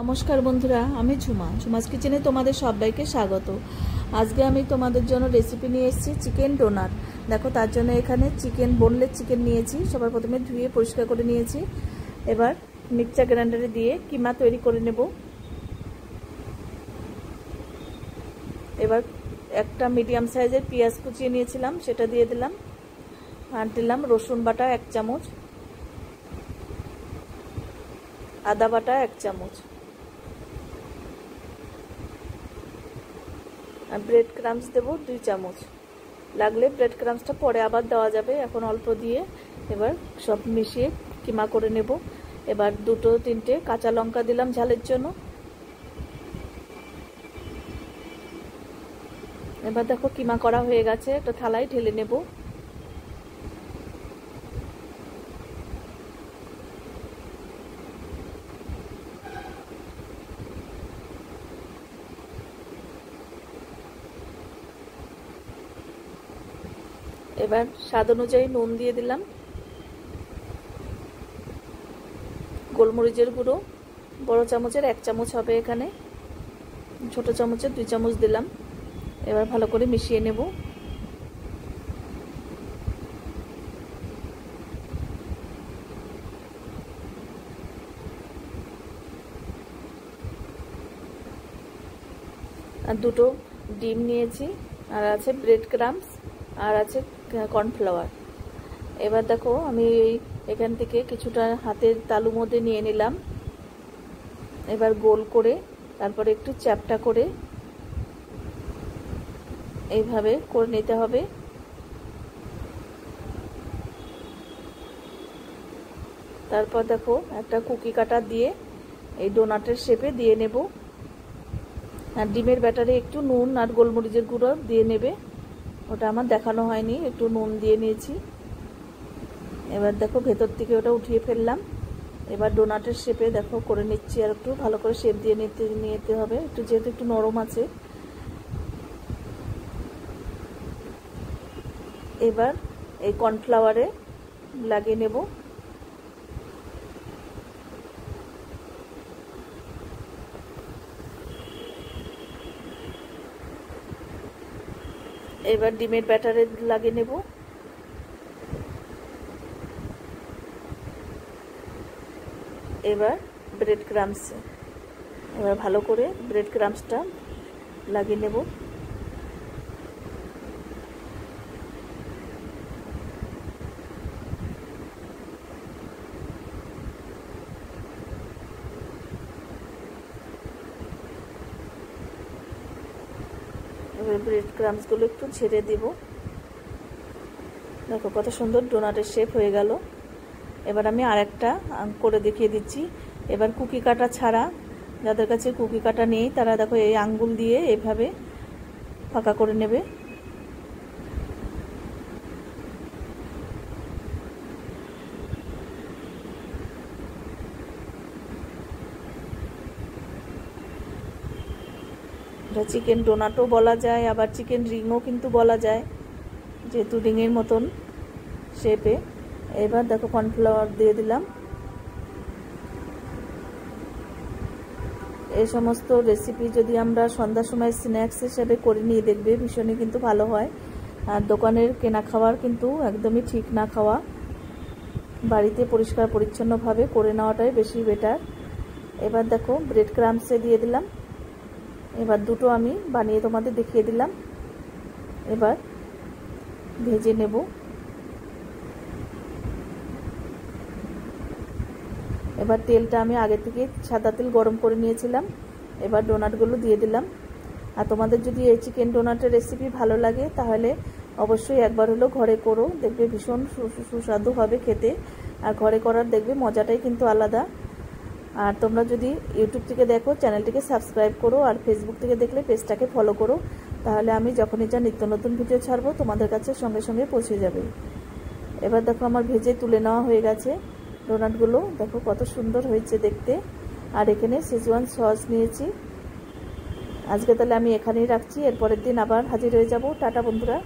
নমস্কার বন্ধুরা, আমি ঝুমাস কিচেনে তোমাদের সবাইকে স্বাগত। আজকে আমি তোমাদের জন্য রেসিপি নিয়ে এসেছি চিকেন ডোনাট। দেখো, তার জন্য এখানে বোনলেস চিকেন নিয়েছি। সবার প্রথমে ধুয়ে পরিষ্কার করে নিয়েছি। এবার মিক্সচার গ্রাইন্ডারে দিয়ে কিমা তৈরি করে নেব। এবার একটা মিডিয়াম সাইজের পেঁয়াজ কুচিয়ে নিয়েছিলাম, সেটা দিয়ে দিলাম। আর দিলাম রসুন বাটা 1 চামচ, আদা বাটা 1 চামচ, আর ব্রেড ক্রাম্বস দেবো 2 চামচ। লাগলে ব্রেড ক্রাম্বসটা পরে আবার দেওয়া যাবে, এখন অল্প দিয়ে এবার সব মিশিয়ে কিমা করে নেব। এবার 2-3টে কাঁচা লঙ্কা দিলাম ঝালের জন্য। এবার দেখো কিমা করা হয়ে গেছে, একটা থালায় ঢেলে নেব। এবার স্বাদ অনুযায়ী নুন দিয়ে দিলাম, গোলমরিচের গুঁড়ো বড় চামচের 1 চামচ হবে, এখানে ছোট চামচের 2 চামচ দিলাম। এবার ভালো করে মিশিয়ে নেব। আর 2টো ডিম নিয়েছি, আর আছে ব্রেড ক্রাম্বস, আর আছে কর্নফ্লাওয়ার। এবার দেখো আমি এখান থেকে কিছুটা হাতের তালু মধ্যে নিয়ে নিলাম। এবার গোল করে তারপরে একটু চ্যাপটা করে এইভাবে করে নিতে হবে। তারপর দেখো একটা কুকি কাটা দিয়ে এই ডোনাটের শেপে দিয়ে নেব। আর ডিমের ব্যাটারে একটু নুন আর গোলমরিচের গুঁড়ো দিয়ে নেবে, ওটা আমার দেখানো হয়নি, একটু নুন দিয়ে নিয়েছি। এবার দেখো ভেতর থেকে ওটা উঠিয়ে ফেললাম। এবার ডোনাটের শেপে দেখো করে নিচ্ছি, আর একটু ভালো করে শেপ দিয়ে নিতে হবে, একটু যেহেতু একটু নরম আছে। এবার এই কর্নফ্লাওয়ারে লাগিয়ে নেব। এবার ডিমের ব্যাটারে লাগিয়ে নেব। এবার ব্রেড ক্রাম্বস, এবার ভালো করে ব্রেড ক্রাম্বসটা লাগিয়ে নেব। এবার ব্রেড ক্রাম্বসগুলো একটু ছেড়ে দেব। দেখো কত সুন্দর ডোনাটের শেপ হয়ে গেল। এবার আমি আরেকটা করে দেখিয়ে দিচ্ছি। এবার কুকি কাটা ছাড়া, যাদের কাছে কুকি কাটা নেই তারা দেখো এই আঙ্গুল দিয়ে এভাবে ফাঁকা করে নেবে। এটা চিকেন ডোনাটও বলা যায়, আবার চিকেন রিংও কিন্তু বলা যায়, যেহেতু রিংয়ের মতন শেপে। এবার দেখো কর্নফ্লাওয়ার দিয়ে দিলাম। এই সমস্ত রেসিপি যদি আমরা সন্ধ্যার সময় স্ন্যাক্স হিসেবে করে নিয়ে দেখবে ভীষণই কিন্তু ভালো হয়। আর দোকানের কেনা খাবার কিন্তু একদমই ঠিক না খাওয়া, বাড়িতে পরিষ্কার পরিচ্ছন্নভাবে করে নেওয়াটাই বেশি বেটার। এবার দেখো ব্রেড ক্রাম্বসে দিয়ে দিলাম। এবার 2টো আমি বানিয়ে তোমাদের দেখিয়ে দিলাম। এবার ভেজে নেব। এবার তেলটা আমি আগে থেকে সাদা তেল গরম করে নিয়েছিলাম। এবার ডোনাটগুলো দিয়ে দিলাম। আর তোমাদের যদি এই চিকেন ডোনাটের রেসিপি ভালো লাগে তাহলে অবশ্যই একবার হলেও ঘরে করো, দেখবে ভীষণ সুস্বাদু হবে খেতে। আর ঘরে করার দেখবে মজাটাই কিন্তু আলাদা। আর তোমরা যদি ইউটিউব থেকে দেখো চ্যানেলটিকে সাবস্ক্রাইব করো, আর ফেসবুক থেকে দেখলে পেজটাকে ফলো করো, তাহলে আমি যখনই যা নিত্য নতুন ভিডিও ছাড়বো তোমাদের কাছে সঙ্গে সঙ্গে পৌঁছে যাবে। এবার দেখো আমার ভেজে তুলে নেওয়া হয়ে গেছে ডোনাটগুলো, দেখো কত সুন্দর হয়েছে দেখতে। আর এখানে শেজওয়ান সস নিয়েছি। আজকে তাহলে আমি এখানেই রাখছি, এরপরের দিন আবার হাজির হয়ে যাব। টাটা বন্ধুরা।